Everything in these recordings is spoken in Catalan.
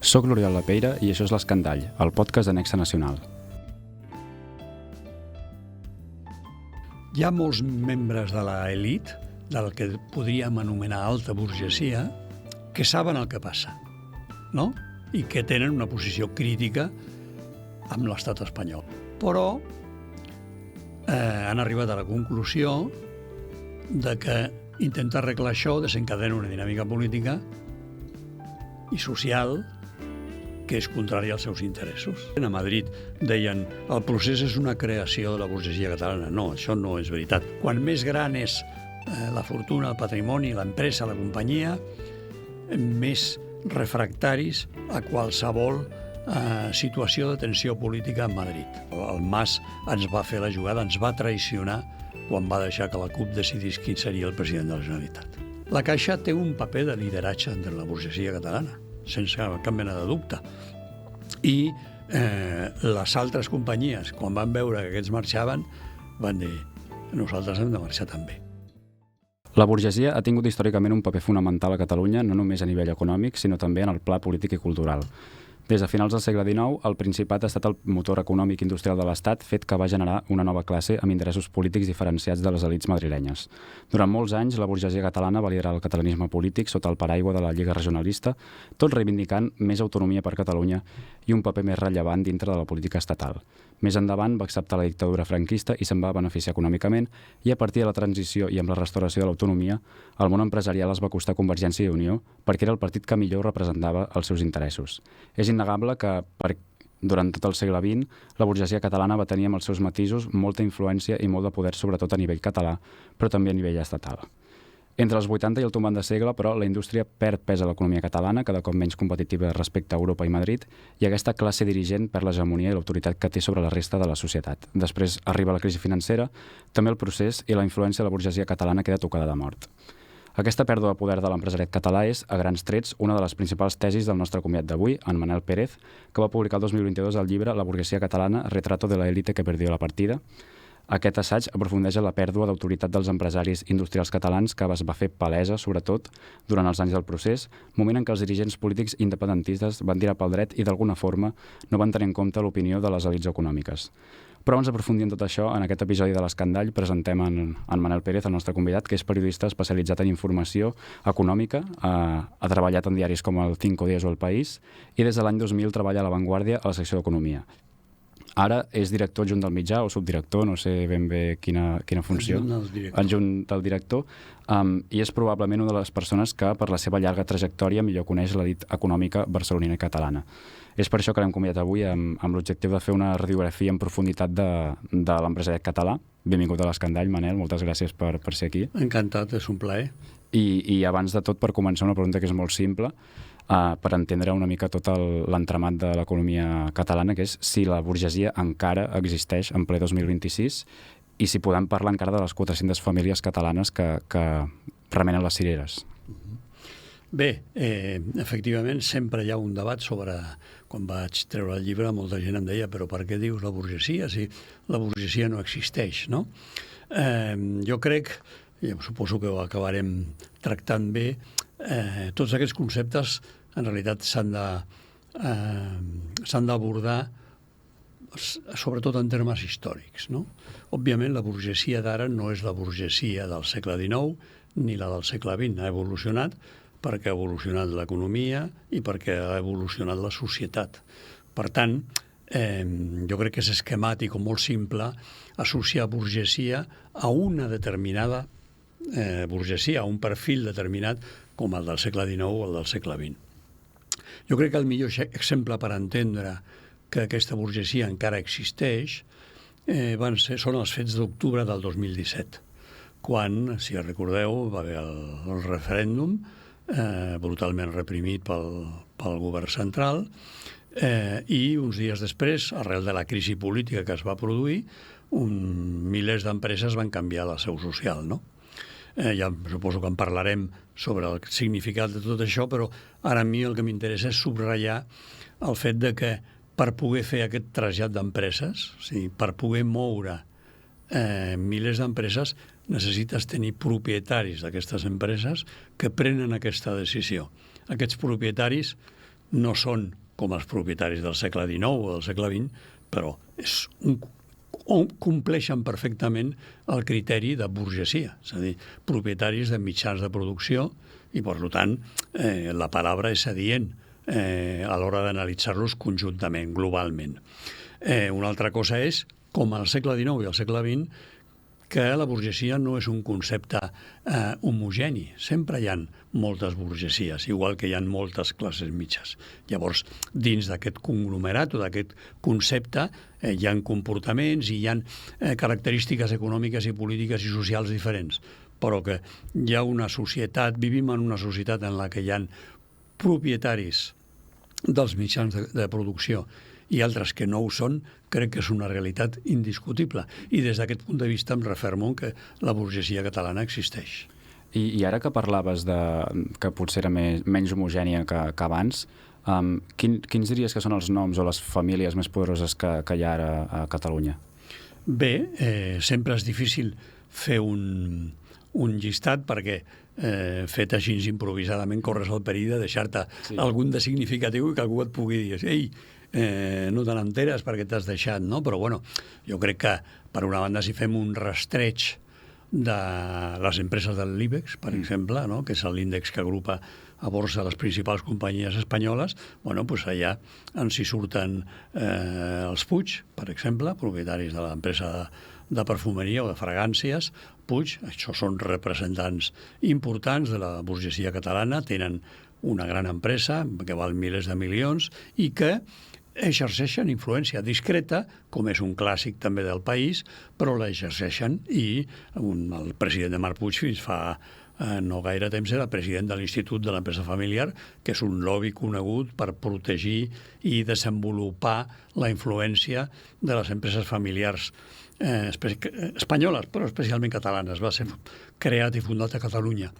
Soc l'Oriol Lapeira i això és l'Escandall, el podcast de Nexe Nacional. Hi ha molts membres de l'elit, del que podríem anomenar alta burgesia, que saben el que passa, no? I que tenen una posició crítica amb l'estat espanyol. Però han arribat a la conclusió de que intentar arreglar això desencadena una dinàmica política i social que és contrària als seus interessos. A Madrid deien el procés és una creació de la burgesia catalana. No, això no és veritat. Quan més gran és la fortuna, el patrimoni, l'empresa, la companyia, més refractaris a qualsevol situació de tensió política a Madrid. El Mas ens va fer la jugada, ens va traicionar quan va deixar que la CUP decidís qui seria el president de la Generalitat. La Caixa té un paper de lideratge entre la burgesia catalana, sense cap mena de dubte. I les altres companyies, quan van veure que aquests marxaven, van dir nosaltres hem de marxar també. La burgesia ha tingut històricament un paper fonamental a Catalunya, no només a nivell econòmic, sinó també en el pla polític i cultural. Des de finals del segle XIX, el Principat ha estat el motor econòmic i industrial de l'Estat, fet que va generar una nova classe amb interessos polítics diferenciats de les elits madrilenyes. Durant molts anys, la burgesia catalana va liderar el catalanisme polític sota el paraigua de la Lliga Regionalista, tot reivindicant més autonomia per Catalunya i un paper més rellevant dintre de la política estatal. Més endavant va acceptar la dictadura franquista i se'n va beneficiar econòmicament, i a partir de la transició i amb la restauració de l'autonomia, el món empresarial es va acostar a Convergència i Unió perquè era el partit que millor representava els seus interessos. És innegable que durant tot el segle XX la burgesia catalana va tenir amb els seus matisos molta influència i molt de poder, sobretot a nivell català, però també a nivell estatal. Entre els 80 i el tombant de segle, però, la indústria perd pes a l'economia catalana, cada cop menys competitiva respecte a Europa i Madrid, i aquesta classe dirigent perd l'hegemonia i l'autoritat que té sobre la resta de la societat. Després arriba la crisi financera, també el procés i la influència de la burgesia catalana queda tocada de mort. Aquesta pèrdua de poder de l'empresariat català és, a grans trets, una de les principals tesis del nostre convidat d'avui, en Manel Pérez, que va publicar el 2022 el llibre La burguesia catalana, retrato de la élite que perdió la partida. Aquest assaig aprofundeix en la pèrdua d'autoritat dels empresaris industrials catalans que es va fer palesa, sobretot, durant els anys del procés, moment en què els dirigents polítics independentistes van tirar pel dret i, d'alguna forma, no van tenir en compte l'opinió de les elits econòmiques. Però abans d'aprofundir en tot això, en aquest episodi de l'Escandall presentem en Manel Pérez, el nostre convidat, que és periodista especialitzat en informació econòmica, ha treballat en diaris com el Cinco Días o El País, i des de l'any 2000 treballa a La Vanguardia a la secció d'Economia. Ara és director adjunt del mitjà o subdirector, no sé ben bé quina funció. Adjunt del director. I és probablement una de les persones que, per la seva llarga trajectòria, millor coneix l'elit econòmica barcelonina i catalana. És per això que l'hem convidat avui amb l'objectiu de fer una radiografia en profunditat de l'empresariat català. Benvingut a l'Escandall, Manel, moltes gràcies per ser aquí. Encantat, és un plaer. I abans de tot, per començar, una pregunta que és molt simple, per entendre una mica tot l'entramat de l'economia catalana, que és si la burgesia encara existeix en ple 2026 i si podem parlar encara de les 400 famílies catalanes que remenen les cireres. Bé, efectivament, sempre hi ha un debat sobre... Quan vaig treure el llibre, molta gent em deia però per què dius la burgesia si la burgesia no existeix, no? Jo crec, i suposo que ho acabarem tractant bé, tots aquests conceptes en realitat s'han d'abordar sobretot en termes històrics, no? Òbviament, la burgesia d'ara no és la burgesia del segle XIX ni la del segle XX. Ha evolucionat perquè ha evolucionat l'economia i perquè ha evolucionat la societat. Per tant, jo crec que és esquemàtic o molt simple associar burgesia a una determinada burgesia, a un perfil determinat com el del segle XIX o el del segle XX. Jo crec que el millor exemple per entendre que aquesta burgesia encara existeix són els fets d'octubre del 2017, quan, si recordeu, va haver el referèndum brutalment reprimit pel govern central i uns dies després, arrel de la crisi política que es va produir, milers d'empreses van canviar la seu social, no? Ja suposo que en parlarem sobre el significat de tot això, però ara a mi el que m'interessa és subratllar el fet de que per poder fer aquest trasllat d'empreses, o sigui, per poder moure milers d'empreses, necessites tenir propietaris d'aquestes empreses que prenen aquesta decisió. Aquests propietaris no són com els propietaris del segle XIX o del segle XX, però compleixen perfectament el criteri de burgesia, és a dir, propietaris de mitjans de producció, i, per tant, la paraula és adient a l'hora d'analitzar-los conjuntament, globalment. Una altra cosa és, com al segle XIX i al segle XX, que la burgesia no és un concepte homogeni. Sempre hi ha moltes burgesies, igual que hi ha moltes classes mitges. Llavors, dins d'aquest conglomerat o d'aquest concepte hi ha comportaments i hi ha característiques econòmiques i polítiques i socials diferents, però que hi ha una societat, vivim en una societat en la que hi ha propietaris dels mitjans de producció i altres que no ho són, crec que és una realitat indiscutible. I des d'aquest punt de vista em refermo que la burgesia catalana existeix. I ara que parlaves que potser era menys homogènia que abans, quins diries que són els noms o les famílies més poderoses que hi ha ara a Catalunya? Bé, sempre és difícil fer un llistat perquè fet així improvisadament corres el perill de deixar-te algun de significatiu i que algú et pugui dir ei, no te n'enteres perquè t'has deixat, no? Però bueno, jo crec que per una banda si fem un rastreig de les empreses del l'IBEX, per exemple, no? Que és l'índex que agrupa a borsa les principals companyies espanyoles, bueno, doncs allà ens hi surten els Puig, per exemple, propietaris de l'empresa de perfumeria o de fragàncies. Puig, això són representants importants de la burgesia catalana, tenen una gran empresa que val milers de milions i que exerceixen influència discreta, com és un clàssic també del país, però la exerceixen i el president de Marc Puig fins fa no gaire temps era president de l'Institut de l'Empresa Familiar, que és un lobby conegut per protegir i desenvolupar la influència de les empreses familiars espanyoles, però especialment catalanes. Va ser creat i fundat a Catalunya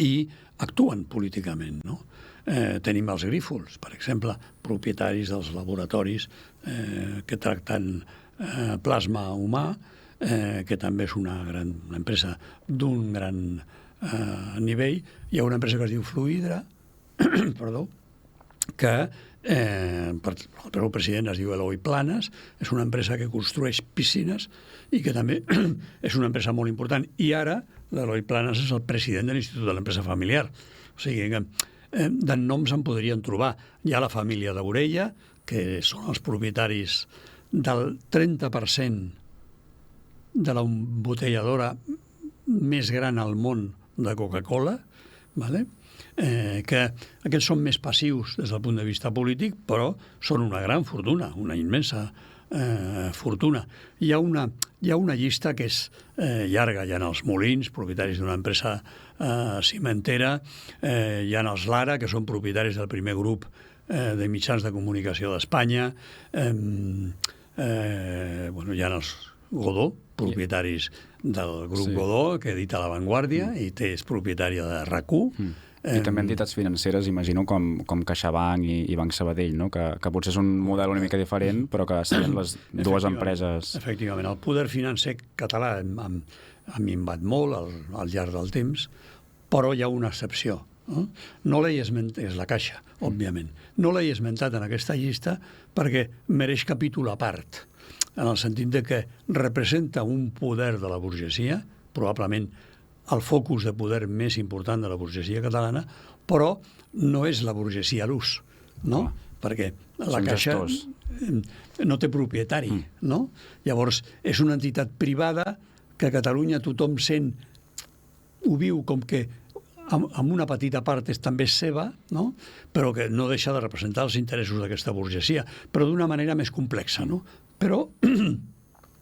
i actuen políticament, no? Tenim els Grífols, per exemple, propietaris dels laboratoris que tracten plasma humà, que també és una empresa d'un gran nivell. Hi ha una empresa que es diu Fluidra, perdó, que el seu president es diu Eloi Planas, és una empresa que construeix piscines i que també és una empresa molt important. I ara l'Eloi Planas és el president de l'Institut de l'Empresa Familiar. O sigui que de noms en podrien trobar. Hi ha la família d'Orella, que són els propietaris del 30% de la embotelladora més gran al món de Coca-Cola, ¿vale? Que aquests són més passius des del punt de vista polític, però són una gran fortuna, una immensa fortuna. Hi ha una llista que és llarga. Hi ha els Molins, propietaris d'una empresa cimentera, hi ha els Lara, que són propietaris del primer grup de mitjans de comunicació d'Espanya, hi ha els Godó, propietaris del grup Godó, que edita La Vanguardia i és propietària de RAC1. I també entitats financeres, imagino, com CaixaBank i Banc Sabadell, no? Que potser és un model una mica diferent, però que serien les dues empreses. Efectivament. El poder financer català ha minvat molt al llarg del temps, però hi ha una excepció. No l'he esmentat, és la Caixa, òbviament. No l'he esmentat en aquesta llista perquè mereix capítol a part, en el sentit de que representa un poder de la burgesia, probablement el focus de poder més important de la burgesia catalana, però no és la burgesia a l'ús, no? Perquè la Caixa no té propietari, no? Llavors, és una entitat privada que a Catalunya tothom ho viu com que amb una petita part també és seva, no? Però que no deixa de representar els interessos d'aquesta burgesia, però d'una manera més complexa, no? Però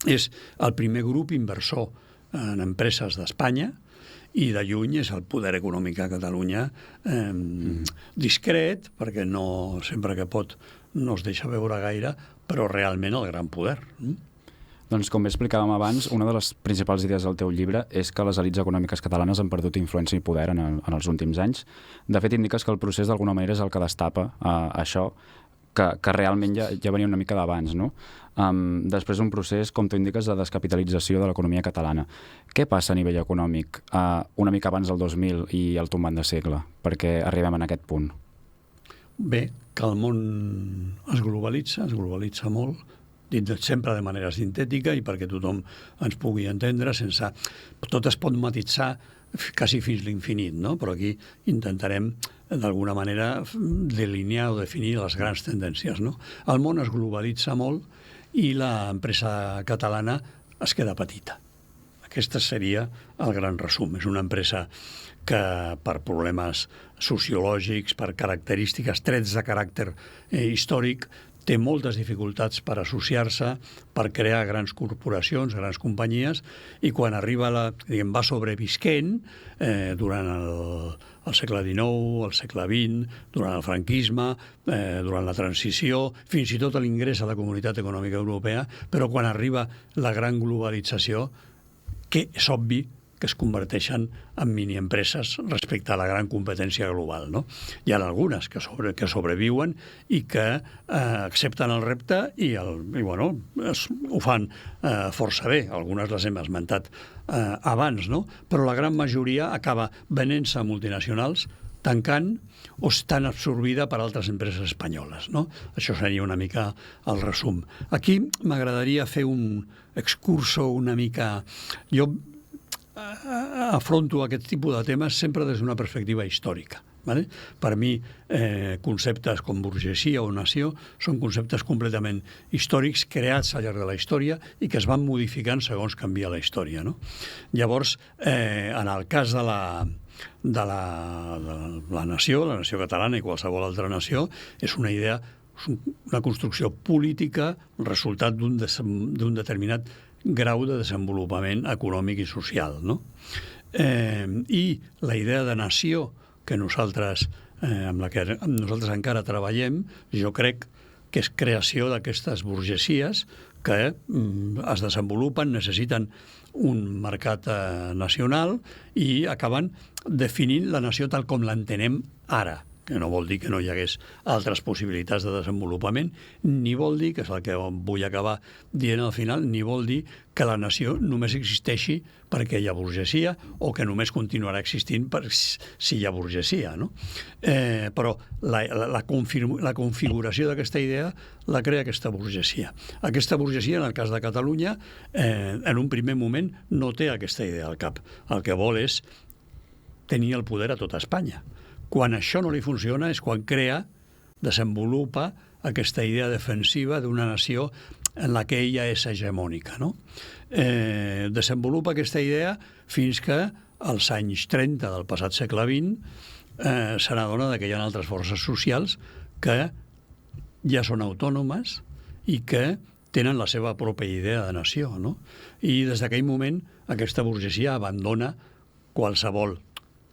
és el primer grup inversor en empreses d'Espanya i de lluny és el poder econòmic a Catalunya discret, perquè no sempre que pot no es deixa veure gaire, però realment el gran poder. Doncs, com bé explicàvem abans, una de les principals idees del teu llibre és que les elits econòmiques catalanes han perdut influència i poder en els últims anys. De fet, indiques que el procés d'alguna manera és el que destapa això, que realment ja venia una mica d'abans, no? Després d'un procés, com tu indiques, de descapitalització de l'economia catalana. Què passa a nivell econòmic una mica abans del 2000 i el tombant de segle? Perquè arribem en aquest punt. Bé, que el món es globalitza molt, sempre de manera sintètica i perquè tothom ens pugui entendre sense... Tot es pot matitzar quasi fins l'infinit, no? Però aquí intentarem d'alguna manera delinear o definir les grans tendències, no? El món es globalitza molt i l'empresa catalana es queda petita. Aquest seria el gran resum. És una empresa que per problemes sociològics, per característiques, trets de caràcter històric, té moltes dificultats per associar-se, per crear grans corporacions, grans companyies, i quan arriba va sobrevisquent durant el segle XIX, el segle XX, durant el franquisme, durant la transició, fins i tot l'ingrés a la Comunitat Econòmica Europea, però quan arriba la gran globalització, que és obvi que es converteixen en miniempreses respecte a la gran competència global, no? Hi ha algunes que sobreviuen i que accepten el repte i ho fan força bé. Algunes les hem esmentat abans, no? Però la gran majoria acaba venent-se a multinacionals, tancant o estan absorbida per altres empreses espanyoles, no? Això seria una mica el resum. Aquí m'agradaria fer un excurso una mica... Jo afronto aquest tipus de temes sempre des d'una perspectiva històrica. Vale? Per mi, conceptes com burgesia o nació són conceptes completament històrics creats al llarg de la història i que es van modificant segons canvia la història, no? Llavors, en el cas de la nació catalana i qualsevol altra nació, és una idea, una construcció política resultat d'un determinat grau de desenvolupament econòmic i social, no? I la idea de nació amb la que nosaltres encara treballem, jo crec que és creació d'aquestes burgesies que es desenvolupen, necessiten un mercat nacional i acaben definint la nació tal com l'entenem ara, que no vol dir que no hi hagués altres possibilitats de desenvolupament, ni vol dir, que és el que vull acabar dient al final, ni vol dir que la nació només existeixi perquè hi ha burgesia o que només continuarà existint si hi ha burgesia, no? Però la configuració d'aquesta idea la crea aquesta burgesia. Aquesta burgesia, en el cas de Catalunya, en un primer moment no té aquesta idea al cap. El que vol és tenir el poder a tota Espanya. Quan això no li funciona és quan desenvolupa aquesta idea defensiva d'una nació en la que ella és hegemònica, no? Desenvolupa aquesta idea fins que als anys 30 del passat segle XX se n'adona que hi ha altres forces socials que ja són autònomes i que tenen la seva pròpia idea de nació, no? I des d'aquell moment aquesta burgesia abandona qualsevol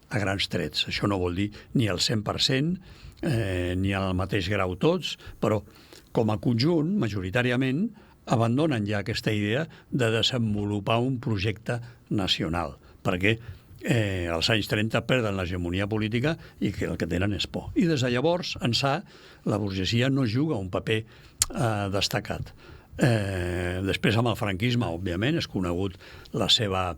a grans trets. Això no vol dir ni el 100%, ni al mateix grau tots, però com a conjunt, majoritàriament, abandonen ja aquesta idea de desenvolupar un projecte nacional, perquè als anys 30 perden l'hegemonia política i que el que tenen és por. I des de llavors, ençà, la burgesia no juga un paper destacat. Després, amb el franquisme, òbviament, és conegut la seva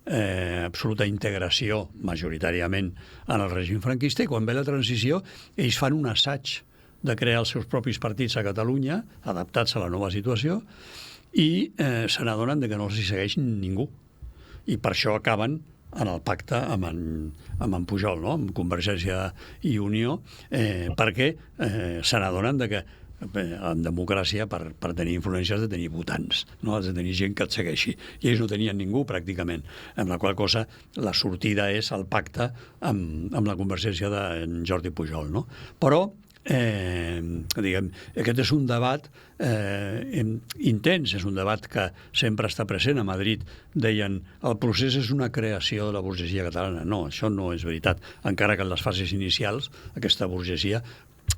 absoluta integració majoritàriament en el règim franquista, i quan ve la transició ells fan un assaig de crear els seus propis partits a Catalunya adaptats a la nova situació i se n'adonen que no els hi segueix ningú, i per això acaben en el pacte amb en Pujol, no? Amb Convergència i Unió, perquè se n'adonen que en democràcia, per tenir influència has de tenir votants, no? Has de tenir gent que et segueixi, i ells no tenien ningú pràcticament, amb la qual cosa la sortida és el pacte amb la Convergència de Jordi Pujol, no? Però aquest és un debat intens, és un debat que sempre està present. A Madrid deien el procés és una creació de la burgesia catalana. No, això no és veritat, encara que en les fases inicials aquesta burgesia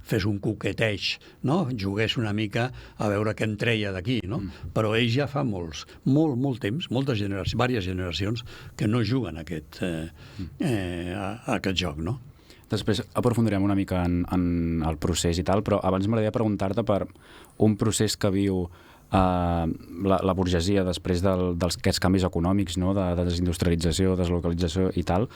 fes un coqueteig, no? Jugués una mica a veure què en treia d'aquí, no? Però ells ja fa molt temps, diverses generacions, que no juguen a aquest joc, no? Després aprofundirem una mica en el procés i tal, però abans m'agradaria preguntar-te per un procés que viu la burgesia, després d'aquests canvis econòmics, no? de desindustrialització, deslocalització i tal,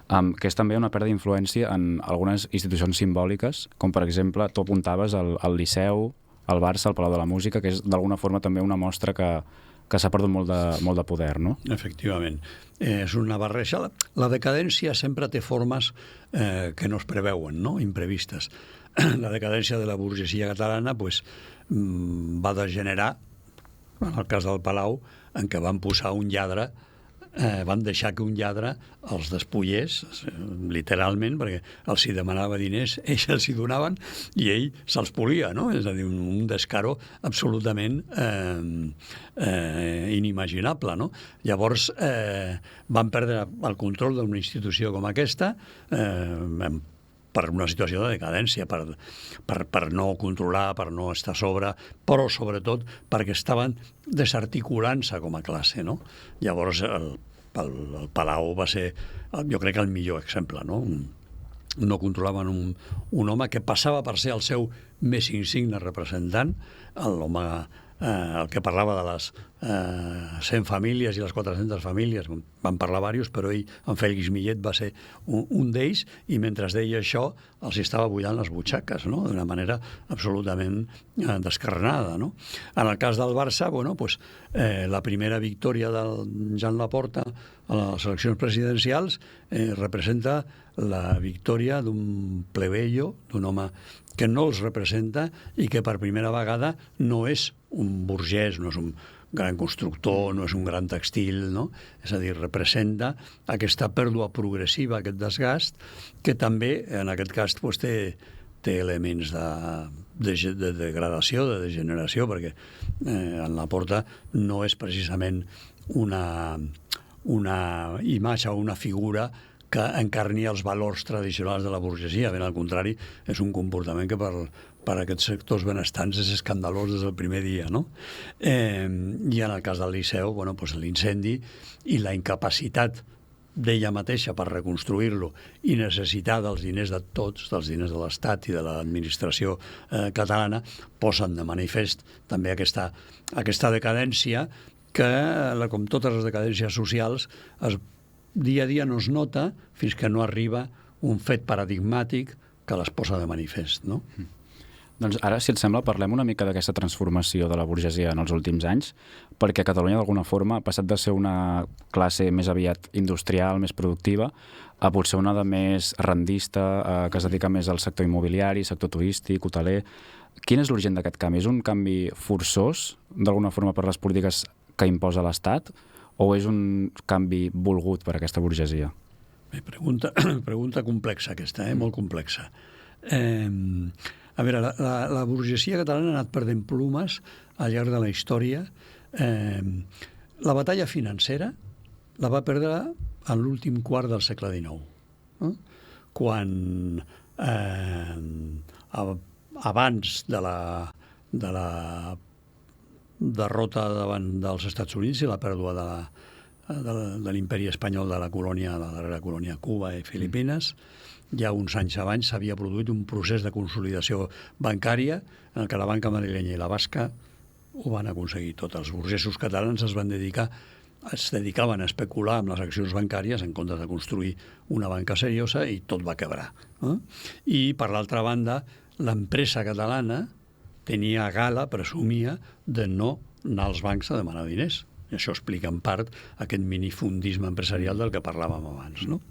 que és també una pèrdua d'influència en algunes institucions simbòliques, com per exemple, tu apuntaves al Liceu, al Barça, al Palau de la Música, que és d'alguna forma també una mostra que s'ha perdut molt de poder, no? Efectivament. És una barreja. La decadència sempre té formes que no es preveuen, no? Imprevistes. La decadència de la burgesia catalana va degenerar, en el cas del Palau, en què van posar un lladre, van deixar que un lladre els despullés, literalment, perquè els hi demanava diners, ells els hi donaven i ell se'ls polia, no? És a dir, un descaro absolutament inimaginable, no? Llavors, van perdre el control d'una institució com aquesta, per una situació de decadència, per no controlar, per no estar a sobre, però sobretot perquè estaven desarticulant-se com a classe, no? Llavors el Palau va ser, jo crec, el millor exemple, no? No controlaven un home que passava per ser el seu més insigne representant, l'home el que parlava de les 100 famílies i les 400 famílies, van parlar diversos, però ell, en Fèlix Millet, va ser un d'ells, i mentre deia això els estava buidant les butxaques, no? D'una manera absolutament descarnada, no? En el cas del Barça, la primera victòria del Joan Laporta a les eleccions presidencials representa la victòria d'un plebeio, d'un home que no els representa i que per primera vegada no és un burgès, no és un gran constructor, no és un gran textil, no? És a dir, representa aquesta pèrdua progressiva, aquest desgast, que també, en aquest cas, té elements de degradació, de degeneració, perquè en Laporta no és precisament una imatge o una figura que encarni els valors tradicionals de la burgesia. Ben al contrari, és un comportament que per aquests sectors benestants és escandalós des del primer dia, no? I en el cas del Liceu, l'incendi i la incapacitat d'ella mateixa per reconstruir-lo i necessitar dels diners de tots, dels diners de l'Estat i de l'administració catalana, posen de manifest també aquesta decadència que, com totes les decadències socials, dia a dia no es nota fins que no arriba un fet paradigmàtic que les posa de manifest, no? Doncs ara, si et sembla, parlem una mica d'aquesta transformació de la burgesia en els últims anys, perquè Catalunya, d'alguna forma, ha passat de ser una classe més aviat industrial, més productiva, a potser una de més rendista, que es dedica més al sector immobiliari, sector turístic, hoteler. Quin és l'urgent d'aquest canvi? És un canvi forçós, d'alguna forma, per les polítiques que imposa l'Estat, o és un canvi volgut per aquesta burgesia? Bé, pregunta complexa aquesta, molt complexa. A veure, la burgesia catalana ha anat perdent plomes al llarg de la història. La batalla financera la va perdre en l'últim quart del segle XIX, no? Quan abans de la derrota davant dels Estats Units i la pèrdua de l'imperi espanyol de la darrera colònia Cuba i Filipines, ja uns anys abans s'havia produït un procés de consolidació bancària en què la banca madrilenya i la basca ho van aconseguir tot. Els burgesos catalans es dedicaven a especular amb les accions bancàries en comptes de construir una banca seriosa, i tot va quebrar. I, per l'altra banda, l'empresa catalana tenia gala, presumia, de no anar als bancs a demanar diners. I això explica en part aquest minifundisme empresarial del que parlàvem abans, no?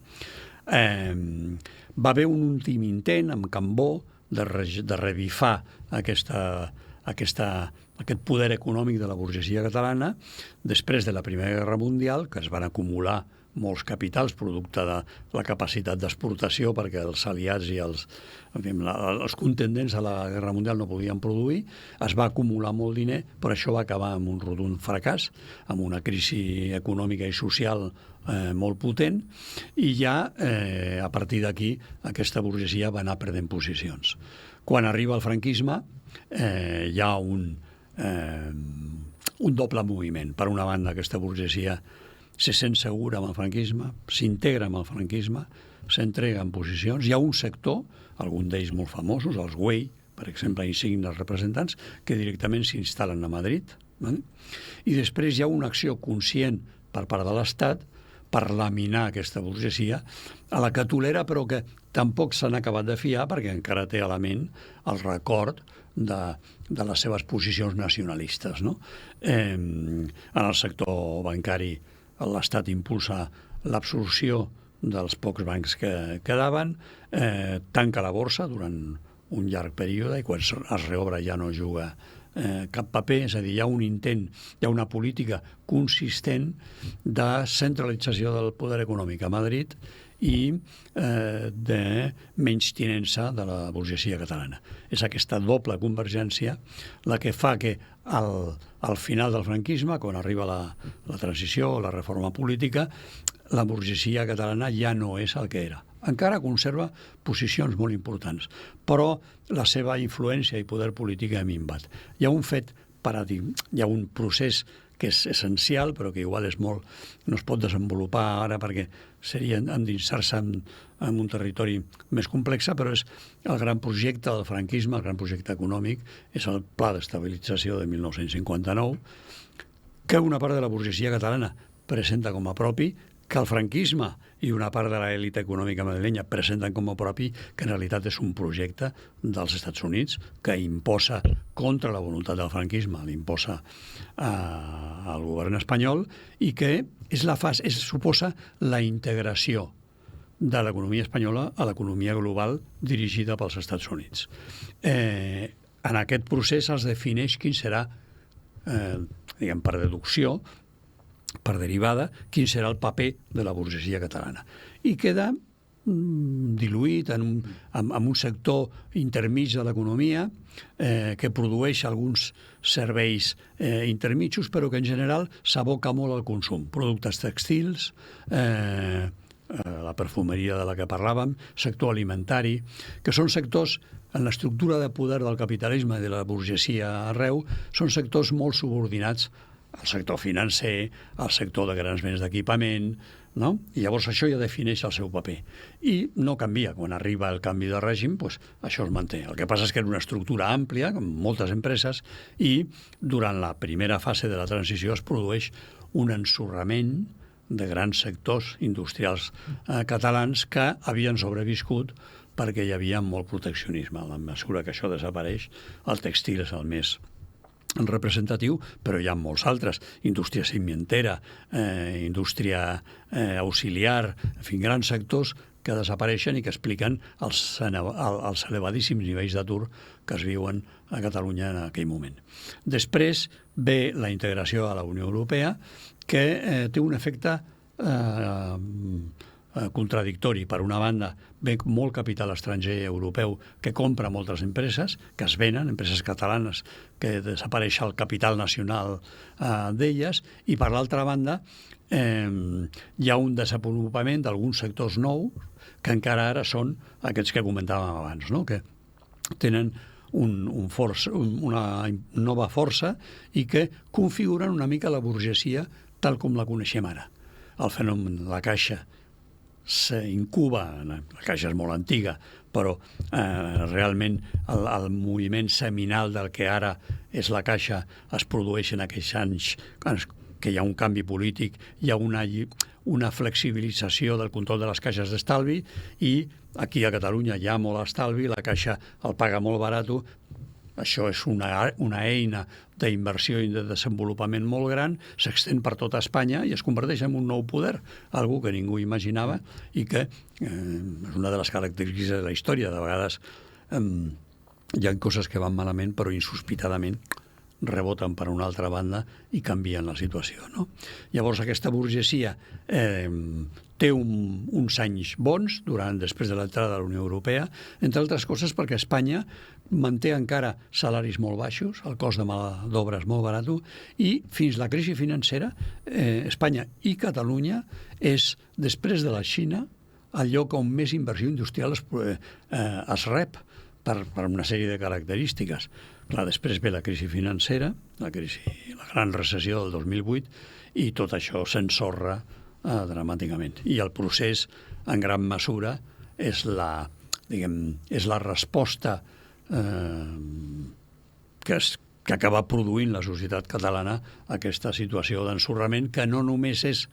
Va haver un últim intent amb Cambó de revifar aquest poder econòmic de la burgesia catalana després de la Primera Guerra Mundial, que es van acumular molts capitals producte de la capacitat d'exportació, perquè els aliats i els contendents a la Guerra Mundial no podien produir. Es va acumular molt diner, però això va acabar amb un rotund fracàs, amb una crisi econòmica i social molt potent, i ja a partir d'aquí aquesta burgesia va anar perdent posicions. Quan arriba el franquisme hi ha un doble moviment. Per una banda, aquesta burgesia se sent segura amb el franquisme, s'integra amb el franquisme, s'entrega en posicions. Hi ha un sector, algun d'ells molt famosos, els Güell, per exemple, insignes representants, que directament s'instal·len a Madrid, I després hi ha una acció conscient per part de l'Estat per laminar aquesta burgesia, a la que tolera però que tampoc s'han acabat de fiar perquè encara té a la ment el record de les seves posicions nacionalistes. No? En el sector bancari l'Estat impulsa l'absorció dels pocs bancs que quedaven, tanca la borsa durant un llarg període i quan es reobre ja no juga cap paper, és a dir, hi ha un intent, hi ha una política consistent de centralització del poder econòmic a Madrid i de menystinença de la burgesia catalana. És aquesta doble convergència la que fa que al final del franquisme, quan arriba la transició o la reforma política, la burgesia catalana ja no és el que era. Encara conserva posicions molt importants, però la seva influència i poder polític ha minvat. Hi ha un fet hi ha un procés que és essencial, però que igual no es pot desenvolupar ara perquè seria endinsar-se en un territori més complex, però és el gran projecte del franquisme, el gran projecte econòmic, és el Pla d'Estabilització de 1959, que una part de la burgesia catalana presenta com a propi, que el franquisme i una part de l'èlita econòmica madrilenya presenten com a propi, que en realitat és un projecte dels Estats Units que imposa contra la voluntat del franquisme, l'imposa al govern espanyol i que suposa la integració de l'economia espanyola a l'economia global dirigida pels Estats Units. En aquest procés es defineix quin serà, per deducció, per derivada, quin serà el paper de la burgesia catalana. I queda diluït en un sector intermig de l'economia que produeix alguns serveis intermitjos, però que en general s'aboca molt al consum. Productes textils, la perfumeria de la que parlàvem, sector alimentari, que són sectors, en l'estructura de poder del capitalisme i de la burgesia arreu, són sectors molt subordinats al sector financer, al sector de grans béns d'equipament, no? I llavors això ja defineix el seu paper. I no canvia. Quan arriba el canvi de règim, doncs això es manté. El que passa és que és una estructura àmplia, com moltes empreses, i durant la primera fase de la transició es produeix un ensorrament de grans sectors industrials catalans que havien sobreviscut perquè hi havia molt proteccionisme. A la mesura que això desapareix, el tèxtil és el més representatiu, però hi ha molts altres. Indústria cimentera, indústria auxiliar, en fi, grans sectors que desapareixen i que expliquen els elevadíssims nivells d'atur que es viuen a Catalunya en aquell moment. Després ve la integració a la Unió Europea, que té un efecte contradictori. Per una banda, ve molt capital estranger europeu que compra moltes empreses, que es venen, empreses catalanes, que desapareix el capital nacional d'elles, i per l'altra banda hi ha un desenvolupament d'alguns sectors nous que encara ara són aquests que comentàvem abans, no? Que tenen una nova força i que configuren una mica la burgesia tal com la coneixem ara. El fenomen de la Caixa s'incuba, la Caixa és molt antiga, però realment el moviment seminal del que ara és la Caixa es produeix en aquells anys que hi ha un canvi polític, hi ha una flexibilització del control de les caixes d'estalvi i aquí a Catalunya hi ha molt estalvi, la Caixa el paga molt barat. Això és una eina d'inversió i de desenvolupament molt gran, s'extén per tota Espanya i es converteix en un nou poder, algo que ningú imaginava i que és una de les característiques de la història. De vegades hi ha coses que van malament, però insospitadament reboten per una altra banda i canvien la situació, no? Llavors aquesta burgesia té uns anys bons després de l'entrada de la Unió Europea, entre altres coses perquè Espanya manté encara salaris molt baixos, el cost de mà d'obra és molt barat, i fins la crisi financera Espanya i Catalunya és, després de la Xina, el lloc on més inversió industrial es rep per una sèrie de característiques. Clar, després ve la crisi financera, la gran recessió del 2008, i tot això s'ensorra dramàticament. I el procés, en gran mesura, és la resposta que acaba produint la societat catalana aquesta situació d'ensorrament que no només és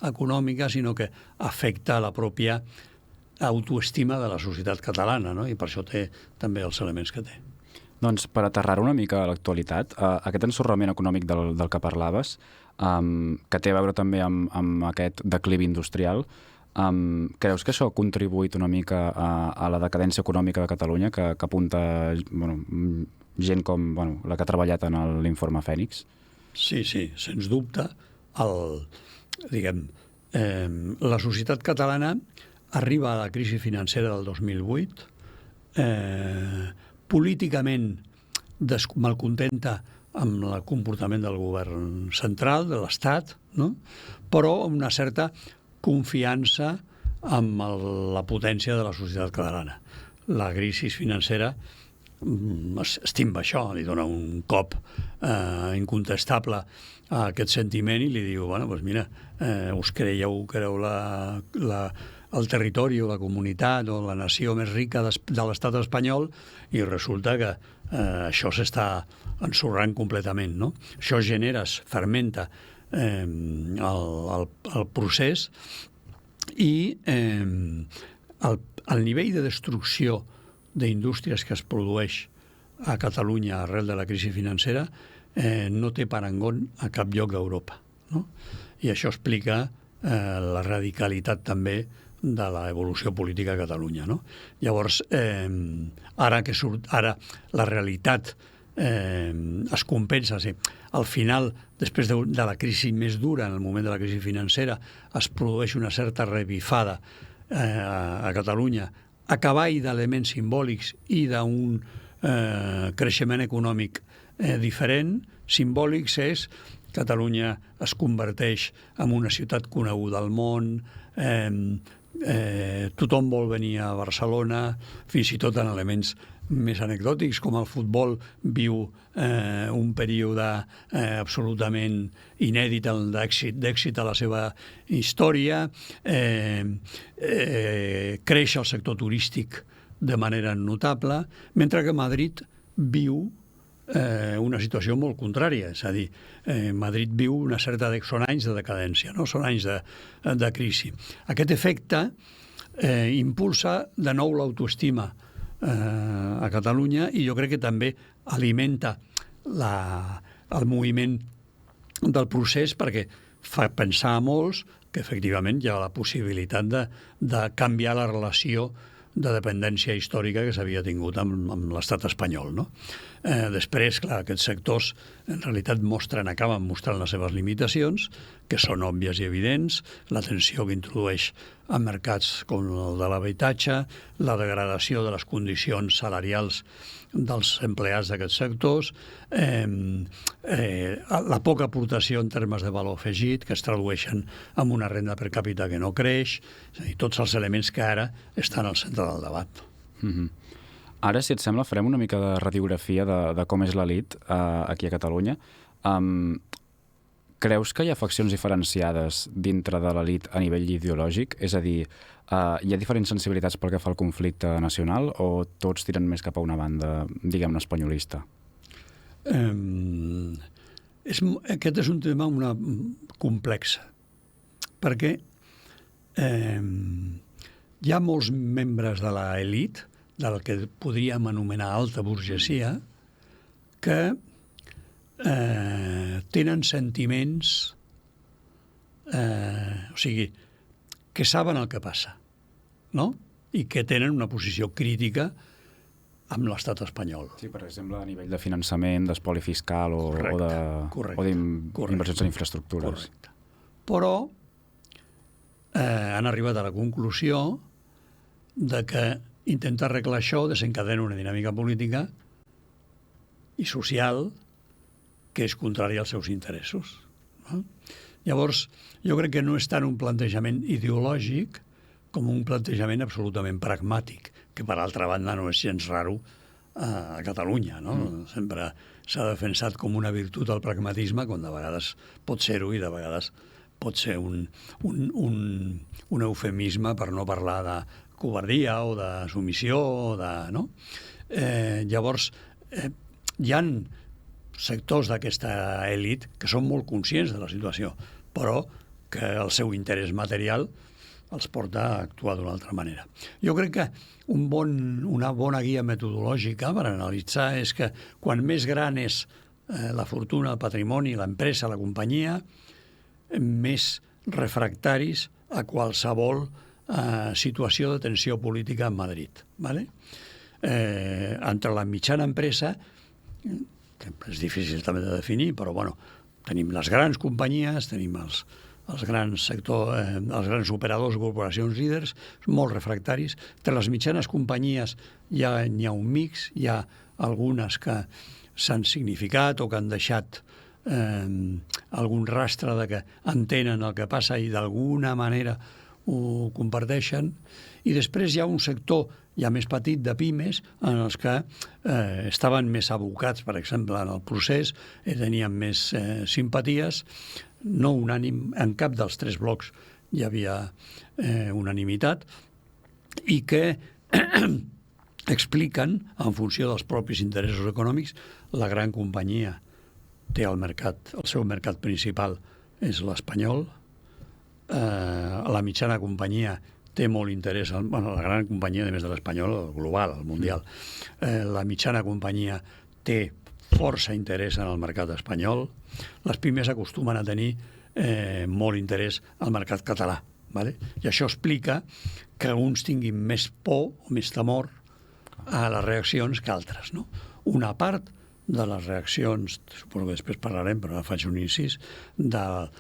econòmica, sinó que afecta la pròpia autoestima de la societat catalana, no? I per això té també els elements que té. Doncs per aterrar una mica a l'actualitat, aquest ensorrament econòmic del que parlaves, que té a veure també amb aquest declivi industrial, creus que això ha contribuït una mica a la decadència econòmica de Catalunya que apunta gent com la que ha treballat en l'informe Fènix? Sí, sens dubte. La societat catalana arriba a la crisi financera del 2008 políticament malcontenta amb el comportament del govern central, de l'Estat, no? Però amb una certa confiança amb la potència de la societat catalana. La crisi financera estimba això, li dona un cop incontestable a aquest sentiment i li diu, mira, us creieu que éreu el territori o la comunitat o la nació més rica de l'estat espanyol i resulta que això s'està ensorrant completament, no? Això fermenta el procés i el nivell de destrucció d'indústries que es produeix a Catalunya arrel de la crisi financera no té parangón a cap lloc d'Europa, no? I això explica la radicalitat també de l'evolució política a Catalunya, no? Llavors, ara la realitat es compensa. Al final, després de la crisi més dura, en el moment de la crisi financera, es produeix una certa revifada a Catalunya a cavall d'elements simbòlics i d'un creixement econòmic diferent. Simbòlics és Catalunya es converteix en una ciutat coneguda al món, tothom vol venir a Barcelona, fins i tot en elements més anecdòtics, com el futbol viu un període absolutament inèdit d'èxit a la seva història, creix el sector turístic de manera notable, mentre que Madrid viu una situació molt contrària, és a dir, Madrid viu una certa... Són anys de decadència, no? Són anys de crisi. Aquest efecte impulsa de nou l'autoestima a Catalunya i jo crec que també alimenta el moviment del procés perquè fa pensar a molts que efectivament hi ha la possibilitat de canviar la relació de dependència històrica que s'havia tingut amb l'estat espanyol, no? Després, clar, aquests sectors en realitat acaben mostrant les seves limitacions, que són òbvies i evidents, la tensió que introdueix a mercats com el de l'habitatge, la degradació de les condicions salarials dels empleats d'aquests sectors, la poca aportació en termes de valor afegit, que es tradueixen en una renda per càpita que no creix, és a dir, tots els elements que ara estan al centre del debat. Ara, si et sembla, farem una mica de radiografia de com és l'elit aquí a Catalunya. Creus que hi ha faccions diferenciades dintre de l'elit a nivell ideològic? És a dir, hi ha diferents sensibilitats pel que fa al conflicte nacional o tots tiren més cap a una banda, diguem-ne, espanyolista? Aquest és un tema complex, perquè hi ha molts membres de l'elit, del que podríem anomenar alta burgesia, que tenen sentiments, o sigui, que saben el que passa, no? I que tenen una posició crítica amb l'estat espanyol. Sí, per exemple, a nivell de finançament, d'espoli fiscal o d'inversions en infraestructures. Correcte. Però han arribat a la conclusió de que intentar arreglar això desencadena una dinàmica política i social que és contrària als seus interessos, no? Llavors, jo crec que no és tant un plantejament ideològic com un plantejament absolutament pragmàtic, que per altra banda no és gens raro a Catalunya, no? Sempre s'ha defensat com una virtut el pragmatisme, quan de vegades pot ser-ho i de vegades pot ser un eufemisme per no parlar de covardia o de submissió, no? Llavors, hi ha sectors d'aquesta elit que són molt conscients de la situació, però que el seu interès material els porta a actuar d'una altra manera. Jo crec que una bona guia metodològica per analitzar és que quan més gran és la fortuna, el patrimoni, l'empresa, la companyia, més refractaris a qualsevol situació de tensió política en Madrid. ¿Vale? Entre la mitjana empresa, que és difícil també de definir, però bueno, tenim les grans companyies, tenim els grans els grans operadors, corporacions líders, molt refractaris. Entre les mitjanes companyies n'hi ha un mix, hi ha algunes que s'han significat o que han deixat algun rastre de que entenen el que passa i d'alguna manera ho comparteixen. I després hi ha un sector ja més petit de pimes en els que estaven més abocats, per exemple, en el procés, tenien més simpaties, no unànim, en cap dels tres blocs hi havia unanimitat, i que expliquen, en funció dels propis interessos econòmics, la gran companyia té el seu mercat principal és l'espanyol, la mitjana companyia té molt interès, la gran companyia, a més de l'espanyol, el global, el mundial, la mitjana companyia té força interès en el mercat espanyol, les pimes acostumen a tenir molt interès al mercat català. ¿Vale? I això explica que uns tinguin més por o més temor a les reaccions que altres. No? Una part de les reaccions, suposo que després parlarem, però ara faig un incís, del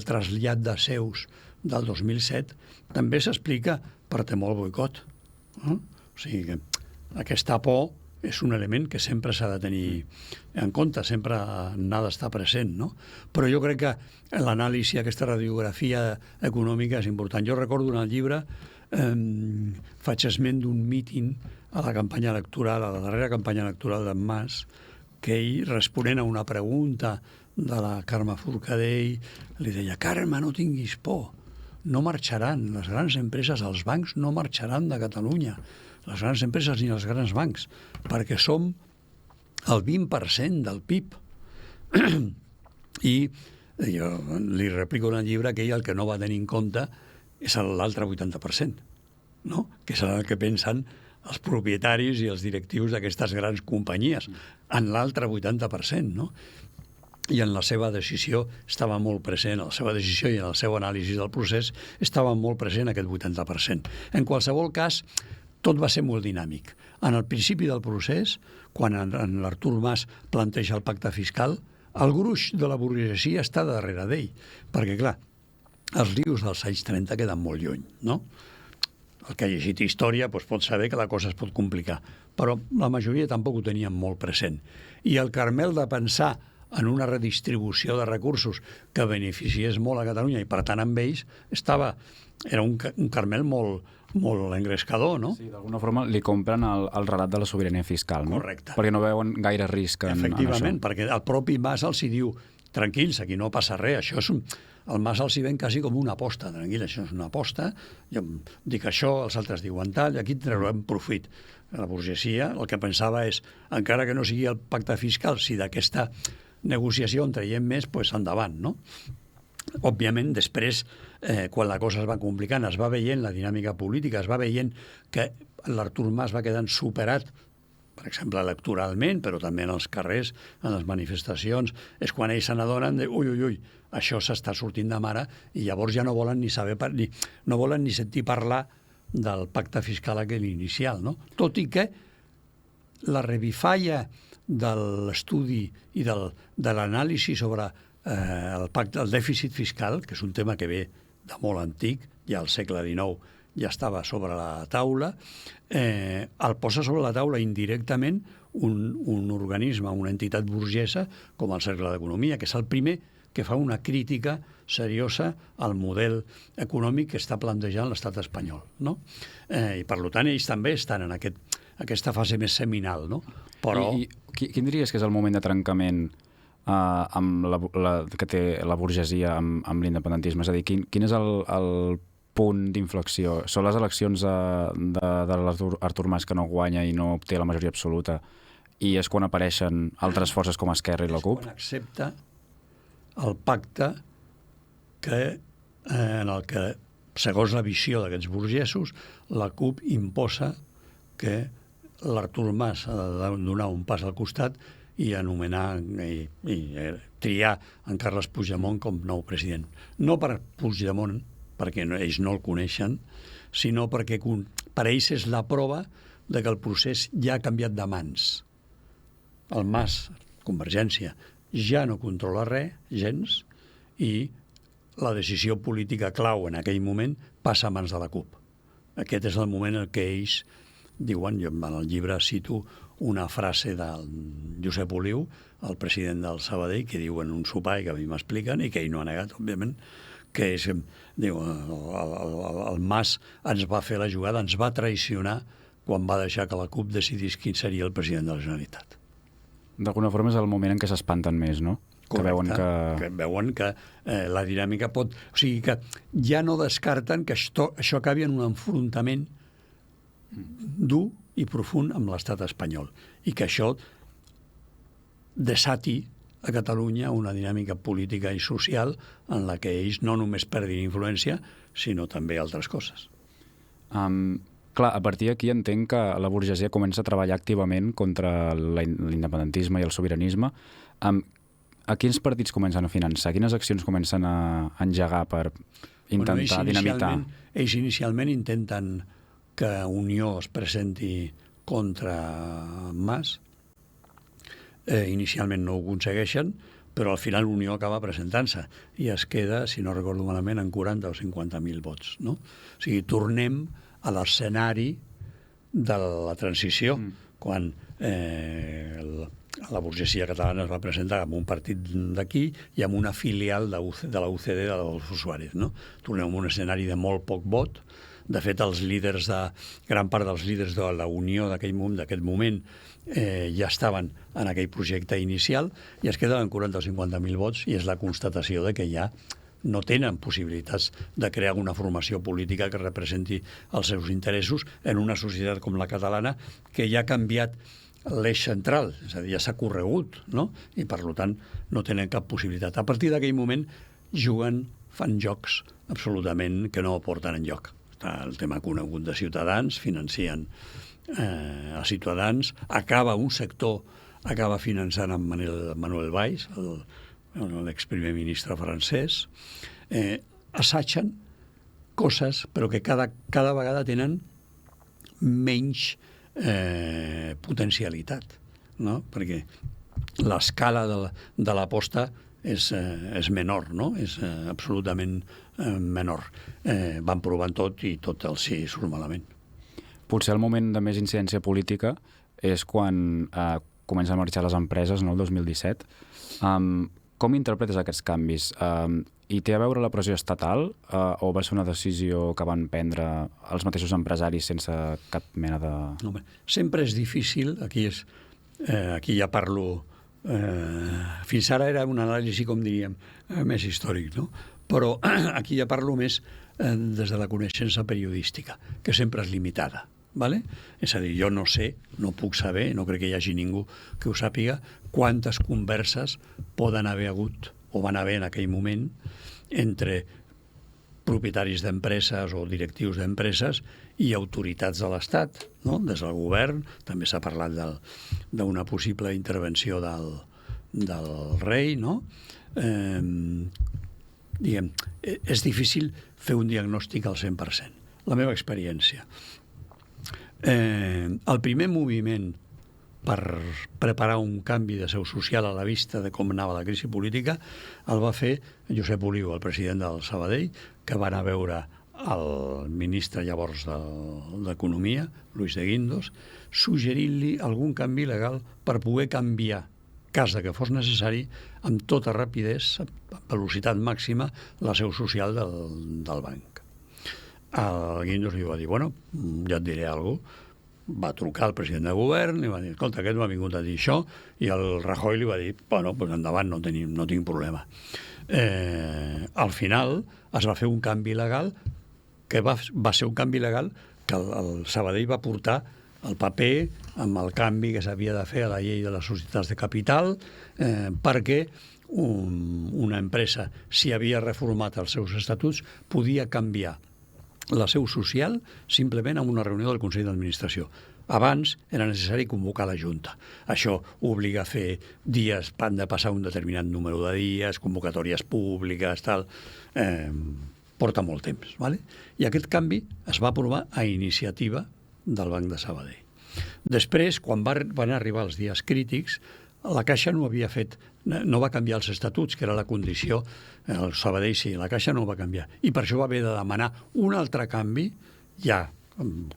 trasllat de seus del 2007, també s'explica per temor al boicot. O sigui que aquesta por és un element que sempre s'ha de tenir en compte, sempre n'ha d'estar present, no? Però jo crec que l'anàlisi, aquesta radiografia econòmica és important. Jo recordo en el llibre, faig esment d'un míting a la campanya electoral, a la darrera campanya electoral d'en Mas, que ell, responent a una pregunta de la Carme Forcadell, li deia: Carme, no tinguis por, no marxaran, les grans empreses, els bancs no marxaran de Catalunya, les grans empreses ni els grans bancs, perquè som el 20% del PIB. I jo li replico en el llibre que ell el que no va tenir en compte és l'altre 80%, no? Que és el que pensen els propietaris i els directius d'aquestes grans companyies, en l'altre 80%, no? I en la seva decisió estava molt present, en la seva decisió i en el seu anàlisi del procés estava molt present aquest 80%. En qualsevol cas, tot va ser molt dinàmic. En el principi del procés, quan en l'Artur Mas planteja el pacte fiscal, el gruix de la burgesia està darrere d'ell, perquè, clar, els rius dels anys 30 queden molt lluny, no? El que ha llegit història pot saber que la cosa es pot complicar, però la majoria tampoc ho tenien molt present. I el Carmel de pensar en una redistribució de recursos que beneficiés molt a Catalunya i, per tant, amb ells, era un Carmel molt engrescador, no? Sí, d'alguna forma li compren el relat de la sobirania fiscal, no? Correcte. Perquè no veuen gaire risc en això. Efectivament, perquè el propi Mas els hi diu: tranquils, aquí no passa res, això és el Mas els hi ven quasi com una aposta, tranquil, això és una aposta, jo dic això, els altres diuen tal, i aquí traurem profit. La burgesia el que pensava és, encara que no sigui el pacte fiscal, si d'aquesta negociació en traiem més, doncs endavant, no? Òbviament, després, quan la cosa es va complicant, es va veient la dinàmica política, es va veient que l'Artur Mas va quedant superat, per exemple, electoralment, però també en els carrers, en les manifestacions, és quan ells se n'adonen de ui, això s'està sortint de mare, i llavors ja no volen ni saber, no volen ni sentir parlar del pacte fiscal aquell inicial, no? Tot i que la revifalla de l'estudi i de l'anàlisi sobre el dèficit fiscal, que és un tema que ve de molt antic, ja al segle XIX ja estava sobre la taula, el posa sobre la taula indirectament un organisme, una entitat burgesa com el Cercle d'Economia, que és el primer que fa una crítica seriosa al model econòmic que està plantejant l'estat espanyol, no? I per tant ells també estan en aquesta fase més seminal, no? Però... I quin diries que és el moment de trencament que té la burgesia amb l'independentisme? És a dir, quin és el punt d'inflexió? Són les eleccions de l'Artur Mas, que no guanya i no obté la majoria absoluta, i és quan apareixen altres forces com Esquerra i la CUP? És quan accepta el pacte en el que, segons la visió d'aquests burgesos, la CUP imposa que l'Artur Mas ha de donar un pas al costat i anomenar i triar en Carles Puigdemont com nou president. No per Puigdemont, perquè ells no el coneixen, sinó perquè per ells és la prova de que el procés ja ha canviat de mans. El Mas, Convergència, ja no controla res, gens, i la decisió política clau en aquell moment passa a mans de la CUP. Aquest és el moment en què ells diuen, jo en el llibre cito una frase del Josep Oliu, el president del Sabadell, que diu en un sopar, i que a mi m'expliquen, i que ell no ha negat, òbviament, que és, diu, el Mas ens va fer la jugada, ens va traicionar quan va deixar que la CUP decidís quin seria el president de la Generalitat. D'alguna forma és el moment en què s'espanten més, no? Correcte, que veuen que la dinàmica pot... O sigui que ja no descarten que això acabi en un enfrontament dur i profund amb l'estat espanyol i que això desati a Catalunya una dinàmica política i social en la que ells no només perdin influència, sinó també altres coses. Clar, a partir d'aquí entenc que la burgesia comença a treballar activament contra l'independentisme i el sobiranisme. A quins partits comencen a finançar? Quines accions comencen a engegar per intentar dinamitar? Ells inicialment intenten que Unió es presenti contra Mas. Inicialment no ho aconsegueixen, però al final Unió acaba presentant-se i es queda, si no recordo malament, en 40 o 50.000 vots. No? O sigui, tornem a l'escenari de la transició, quan la burgesia catalana es va presentar amb un partit d'aquí i amb una filial de la UCD dels usuaris. No? Tornem a un escenari de molt poc vot. De fet, gran part dels líders de la Unió d'aquest moment ja estaven en aquell projecte inicial i es queden en 40 o 50.000 vots i és la constatació de que ja no tenen possibilitats de crear una formació política que representi els seus interessos en una societat com la catalana que ja ha canviat l'eix central, és a dir, ja s'ha corregut, no? I per tant no tenen cap possibilitat. A partir d'aquell moment fan jocs absolutament que no porten enlloc. Està el tema conegut de Ciutadans, financien a Ciutadans, un sector acaba finançant amb Manuel Valls, l'exprimer ministre francès, assatgen coses, però que cada vegada tenen menys potencialitat, no? Perquè l'escala de l'aposta és menor, no? És absolutament menor. Van provant tot i tot els sí surt malament. Potser el moment de més incidència política és quan comencen a marxar les empreses, no, el 2017. Com interpretes aquests canvis? I té a veure la pressió estatal o va ser una decisió que van prendre els mateixos empresaris sense cap mena de... Sempre és difícil, aquí ja parlo... fins ara era una anàlisi, com diríem, més històric, no? Però aquí ja parlo més des de la coneixença periodística, que sempre és limitada. Vale? És a dir, jo no sé, no puc saber, no crec que hi hagi ningú que ho sàpiga, quantes converses poden haver hagut o van haver en aquell moment entre propietaris d'empreses o directius d'empreses i autoritats de l'Estat, no? Des del govern, també s'ha parlat d'una possible intervenció del rei, no? Diguem, és difícil fer un diagnòstic al 100%. La meva experiència. El primer moviment per preparar un canvi de seu social a la vista de com anava la crisi política el va fer Josep Oliu, el president del Sabadell, que va anar a veure el ministre llavors d'Economia, Luis de Guindos, suggerint-li algun canvi legal per poder canviar, cas que fos necessari, amb tota rapidesa, a velocitat màxima, la seu social del banc. El Guindos li va dir, bueno, ja et diré alguna cosa. Va trucar al president de govern i va dir, escolta, aquest m'ha vingut a dir això, i el Rajoy li va dir, bueno, pues endavant, no tinc problema. Al final es va fer un canvi legal que va ser un canvi legal que el Sabadell va portar el paper amb el canvi que s'havia de fer a la llei de les societats de capital perquè una empresa, si havia reformat els seus estatuts, podia canviar la seu social simplement amb una reunió del Consell d'Administració. Abans era necessari convocar la Junta. Això obliga a fer dies, han de passar un determinat número de dies, convocatòries públiques, tal. Porta molt temps. ¿Vale? I aquest canvi es va aprovar a iniciativa del Banc de Sabadell. Després, quan van arribar els dies crítics, la Caixa no va canviar els estatuts, que era la condició, el Sabadell sí, la Caixa no ho va canviar. I per això va haver de demanar un altre canvi, ja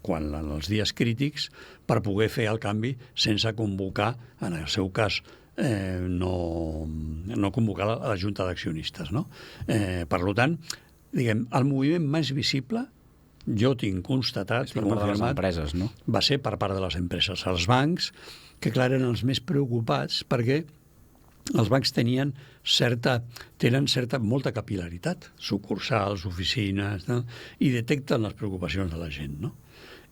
quan en els dies crítics, per poder fer el canvi sense convocar, en el seu cas, no convocar la Junta d'Accionistes. No? Per tant, diguem, el moviment més visible, jo tinc constatat, per part de les empreses, no? Va ser per part de les empreses. Els bancs, que clar eren els més preocupats perquè els bancs tenen molta capil·laritat, sucursals, oficines, no? I detecten les preocupacions de la gent, no?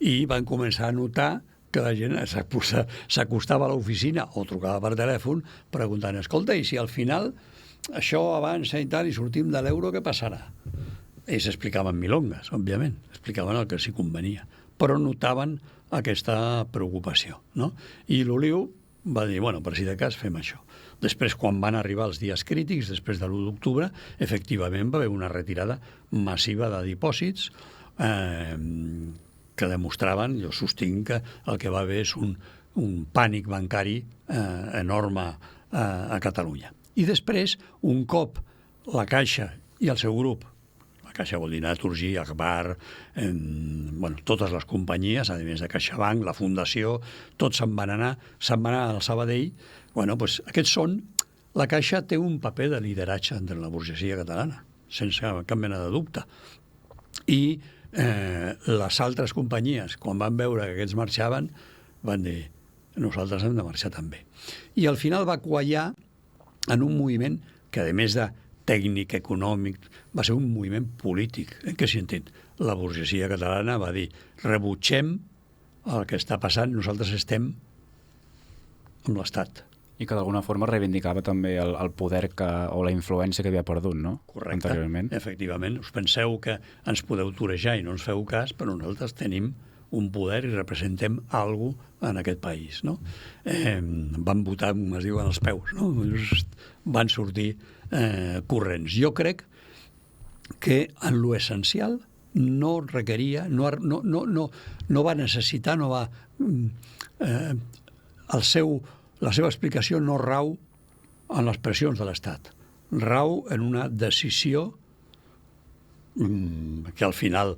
I van començar a notar que la gent s'acostava a l'oficina o trucava per telèfon preguntant, escolta, i si al final això avança i tal i sortim de l'euro, què passarà? Ells explicaven milongas, òbviament, explicaven el que s'hi convenia, però notaven aquesta preocupació, no? I l'Oliu va dir, bueno, per si de cas fem això. Després, quan van arribar els dies crítics, després de l'1 d'octubre, efectivament va haver una retirada massiva de dipòsits que demostraven, jo sostinc que el que va haver és un pànic bancari enorme a Catalunya. I després, un cop la Caixa i el seu grup, la Caixa vol dir Naturgy, Agbar, totes les companyies, a més de CaixaBank, la Fundació, tots se'n van anar al Sabadell. Doncs aquests són... La Caixa té un paper de lideratge entre la burgesia catalana, sense cap mena de dubte. I les altres companyies, quan van veure que aquests marxaven, van dir, nosaltres hem de marxar també. I al final va quallar en un moviment que, a més de tècnic, econòmic, va ser un moviment polític. En què sentit? La burgesia catalana va dir, rebutgem el que està passant, nosaltres estem amb l'Estat. I que d'alguna forma reivindicava també el poder o la influència que havia perdut, no? Correcte, anteriorment. Efectivament. Us penseu que ens podeu torejar i no ens feu cas, però nosaltres tenim un poder i representem alguna cosa en aquest país, no? Van votar, com es diuen, els peus, no? Van sortir corrents. Jo crec que en lo essencial no requeria, no va necessitar, la seva explicació no rau en les pressions de l'Estat. Rau en una decisió que al final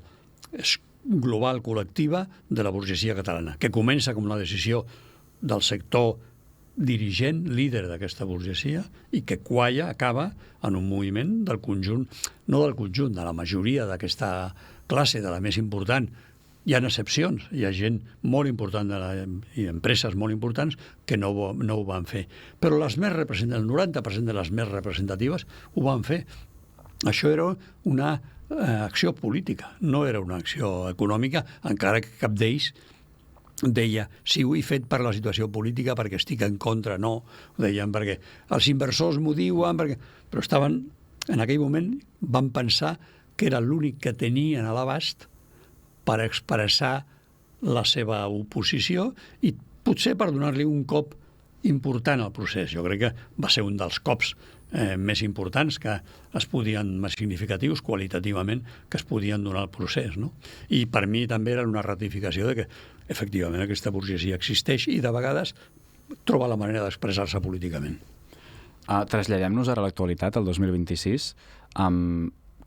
és global, col·lectiva, de la burgesia catalana, que comença com la decisió del sector dirigent, líder d'aquesta burgesia, i que qualla, acaba en un moviment del conjunt, no del conjunt, de la majoria d'aquesta classe, de la més important. Hi ha excepcions, hi ha gent molt important i empreses molt importants que no ho van fer. Però les més representatives, el 90% de les més representatives ho van fer. Això era una acció política, no era una acció econòmica, encara que cap d'ells deia, sí, ho he fet per la situació política, perquè estic en contra, no. Ho deien perquè els inversors m'ho diuen, però estaven, en aquell moment, van pensar que era l'únic que tenien a l'abast per expressar la seva oposició i potser per donar-li un cop important al procés. Jo crec que va ser un dels cops més importants més significatius qualitativament que es podien donar al procés, no? I per mi també era una ratificació de que efectivament aquesta burgesia existeix i de vegades troba la manera d'expressar-se políticament. Traslladem-nos ara a l'actualitat, al 2026.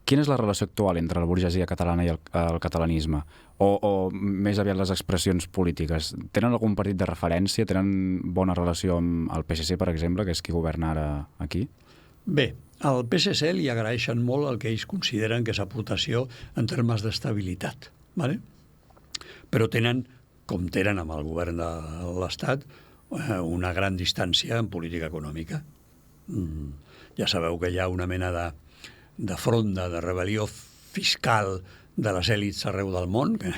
Quina és la relació actual entre la burgesia catalana i el catalanisme? O més aviat les expressions polítiques? Tenen algun partit de referència? Tenen bona relació amb el PSC, per exemple, que és qui governa ara aquí? Bé, al PSC li agraeixen molt el que ells consideren que és aportació en termes d'estabilitat, ¿vale? Però tenen, com tenen amb el govern de l'Estat, una gran distància en política econòmica. Ja sabeu que hi ha una mena de fronda, de rebel·lió fiscal de les èlits arreu del món, que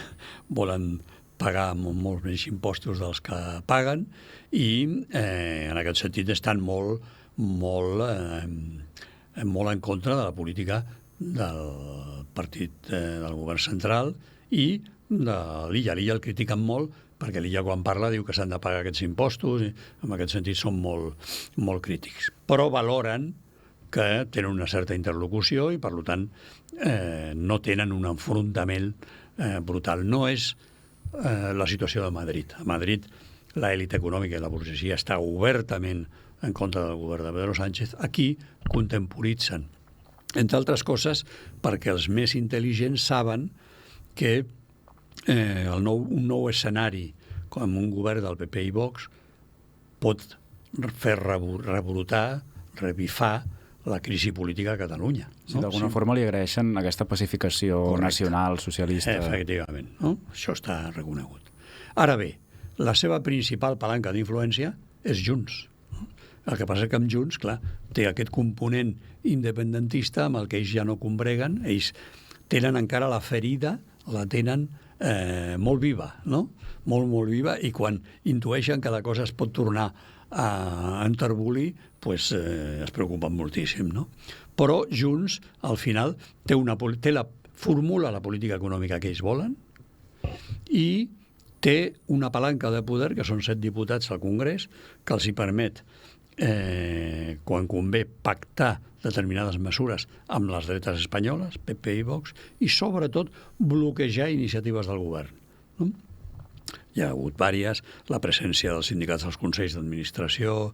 volen pagar molts més impostos dels que paguen i en aquest sentit estan molt en contra de la política del partit del govern central i de l'Illa. L'Illa el critiquen molt perquè l'Illa quan parla diu que s'han de pagar aquests impostos i en aquest sentit són molt crítics. Però valoren que tenen una certa interlocució i, per tant, no tenen un enfrontament brutal. No és la situació de Madrid. A Madrid l'elit econòmica i la burgesia està obertament en contra del govern de Pedro Sánchez. Aquí contemporitzen, entre altres coses, perquè els més intel·ligents saben que un nou escenari com un govern del PP i Vox pot fer rebrotar, revifar la crisi política a Catalunya. Sí, d'alguna forma li agraeixen aquesta pacificació nacional, socialista. Efectivament, no? Això està reconegut. Ara bé, la seva principal palanca d'influència és Junts. El que passa és que amb Junts, clar, té aquest component independentista amb el que ells ja no combreguen. Ells tenen encara la ferida, la tenen molt viva, no? Molt viva, i quan intueixen que la cosa es pot tornar a enterbolir, pues, es preocupen moltíssim, no? Però Junts, al final, formula la política econòmica que ells volen i té una palanca de poder, que són 7 diputats al Congrés, que els hi permet, quan convé, pactar determinades mesures amb les dretes espanyoles, PP i Vox, i sobretot bloquejar iniciatives del govern, no? Hi ha hagut diverses, la presència dels sindicats als consells d'administració,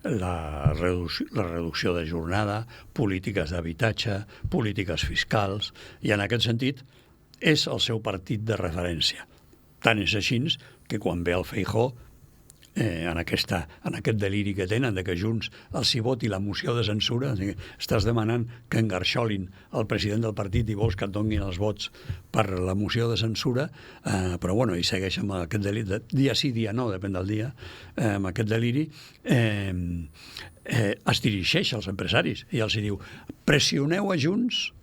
la reducció de jornada, polítiques d'habitatge, polítiques fiscals, i en aquest sentit és el seu partit de referència. Tant és així que quan ve el Feijóo, en aquest deliri que tenen de que Junts els hi voti la moció de censura, estàs demanant que engarxolin el president del partit i vols que et donguin els vots per la moció de censura, però bueno, i segueix amb aquest deliri, dia sí, dia no, depèn del dia, amb aquest deliri, es dirigeix als empresaris i els hi diu: pressioneu a Junts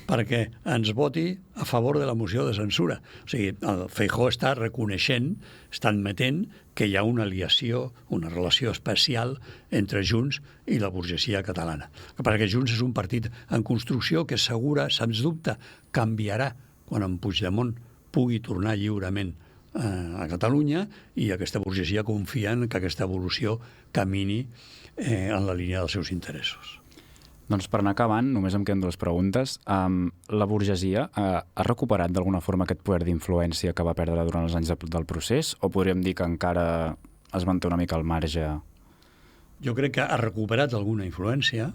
perquè ens voti a favor de la moció de censura. O sigui, el Feijóo està reconeixent, està admetent que hi ha una aliació, una relació especial entre Junts i la burgesia catalana. Perquè Junts és un partit en construcció que segura, sens dubte, canviarà quan en Puigdemont pugui tornar lliurement a Catalunya, i aquesta burgesia confia en que aquesta evolució camini en la línia dels seus interessos. Doncs per anar acabant, només em queden 2 preguntes. La burgesia ha recuperat d'alguna forma aquest poder d'influència que va perdre durant els anys del procés, o podríem dir que encara es manté una mica al marge? Jo crec que ha recuperat alguna influència,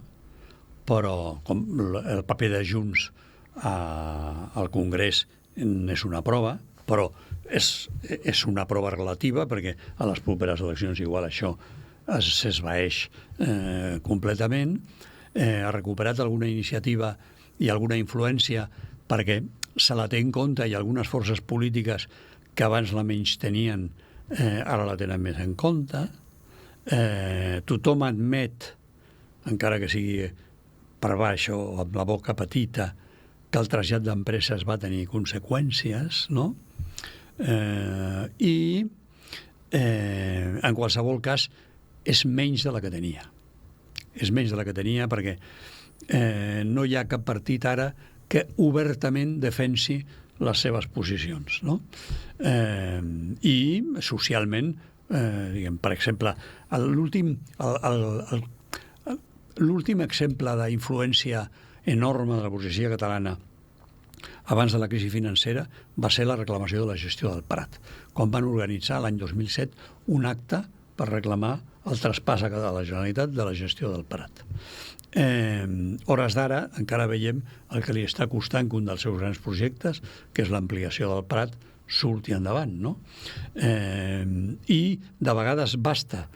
però com el paper de Junts al Congrés és una prova, però és una prova relativa, perquè a les properes eleccions igual això s'esvaeix completament. Ha recuperat alguna iniciativa i alguna influència perquè se la té en compte, i algunes forces polítiques que abans la menys tenien ara la tenen més en compte. Tothom admet, encara que sigui per baix o amb la boca petita, que el trasllat d'empreses va tenir conseqüències, no? I en qualsevol cas és menys de la que tenia. És menys de la que tenia perquè no hi ha cap partit ara que obertament defensi les seves posicions, no? I socialment, per exemple, l'últim exemple d'influència enorme de la burgesia catalana abans de la crisi financera va ser la reclamació de la gestió del Prat, quan van organitzar l'any 2007 un acte per reclamar el traspàs a la Generalitat de la gestió del Prat. Hores d'ara encara veiem el que li està costant que un dels seus grans projectes, que és l'ampliació del Prat, surti endavant, no? I de vegades basta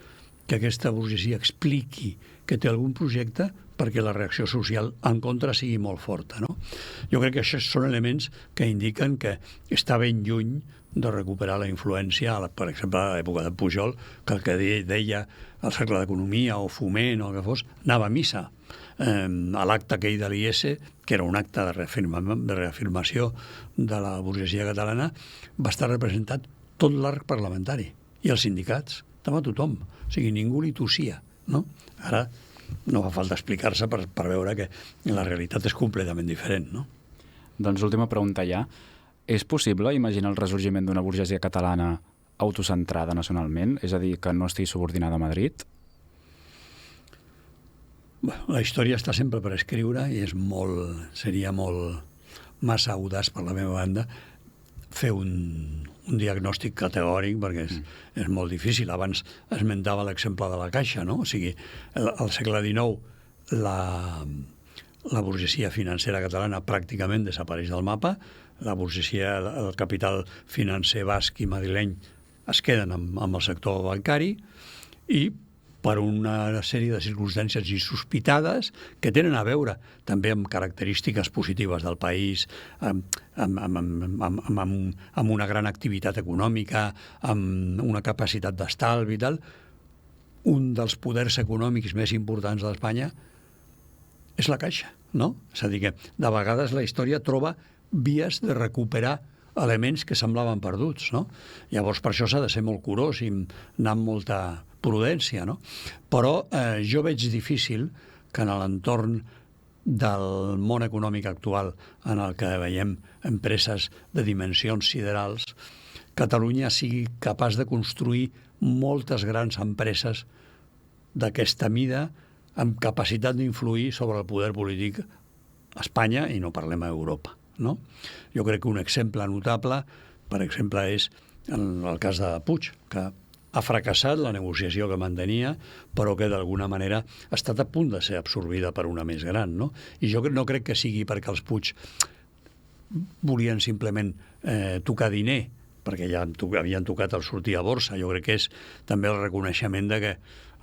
que aquesta burgesia expliqui que té algun projecte perquè la reacció social en contra sigui molt forta, no? Jo crec que això són elements que indiquen que està ben lluny de recuperar la influència, per exemple, a l'època de Pujol, que el que deia el Cercle d'Economia o Foment o el que fos, anava a missa. A l'acte aquell de l'IS, que era un acte de reafirmació de la burgesia catalana, va estar representat tot l'arc parlamentari i els sindicats, estava tothom, o sigui, ningú li tossia, no? Ara no fa falta explicar-se per veure que la realitat és completament diferent, no? Doncs l'última pregunta ja. És possible imaginar el ressorgiment d'una burgesia catalana autocentrada nacionalment? És a dir, que no estigui subordinada a Madrid? La història està sempre per escriure i seria massa audaç per la meva banda fer un diagnòstic categòric, perquè és molt difícil. Abans esmentava l'exemple de la Caixa, no? O sigui, al segle XIX la burgesia financera catalana pràcticament desapareix del mapa, la burgesia, el capital financer basc i madrileny es queden amb el sector bancari i per una sèrie de circumstàncies insospitades que tenen a veure també amb característiques positives del país, amb una gran activitat econòmica, amb una capacitat d'estalvi i tal, un dels poders econòmics més importants d'Espanya és la Caixa, no? És a dir, que de vegades la història troba vies de recuperar elements que semblaven perduts, no? Llavors, per això s'ha de ser molt curós i anar amb molta prudència, no? Però jo veig difícil que en l'entorn del món econòmic actual, en el que veiem empreses de dimensions siderals, Catalunya sigui capaç de construir moltes grans empreses d'aquesta mida amb capacitat d'influir sobre el poder polític a Espanya, i no parlem a Europa, no? Jo crec que un exemple notable, per exemple, és el cas de Puig, que ha fracassat la negociació que mantenia, però que d'alguna manera ha estat a punt de ser absorbida per una més gran, no? I jo no crec que sigui perquè els Puig volien simplement tocar diner, perquè ja havien tocat el sortir a borsa. Jo crec que és també el reconeixement de que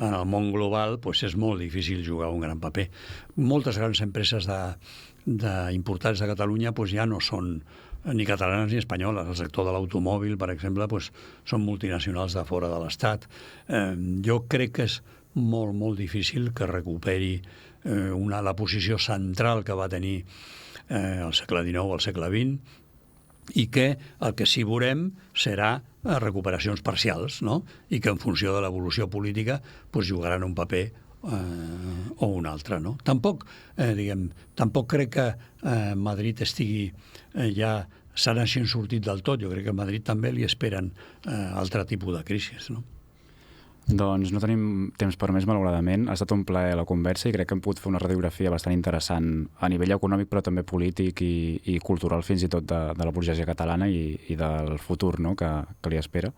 en el món global és molt difícil jugar un gran paper. Moltes grans empreses importats de Catalunya ja no són ni catalanes ni espanyoles. El sector de l'automòbil, per exemple, són multinacionals de fora de l'Estat. Jo crec que és molt, molt difícil que recuperi la posició central que va tenir al segle XIX, al segle XX, i que el que sí veurem serà recuperacions parcials, no? I que en funció de l'evolució política jugaran un paper o un altre, no? Tampoc crec que Madrid estigui ja se n'hagin sortit del tot. Jo crec que a Madrid també li esperen altre tipus de crisis, no? Doncs no tenim temps per més, malauradament. Ha estat un plaer la conversa i crec que hem pogut fer una radiografia bastant interessant a nivell econòmic, però també polític i cultural, fins i tot de la burgesia catalana i del futur, no?, que li espera.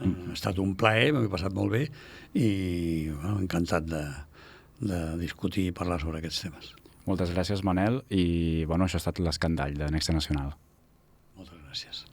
Ha estat un plaer, m'ho he passat molt bé i encantat de discutir i parlar sobre aquests temes. Moltes gràcies, Manel, i això ha estat l'Escandall de Nexta Nacional. Moltes gràcies.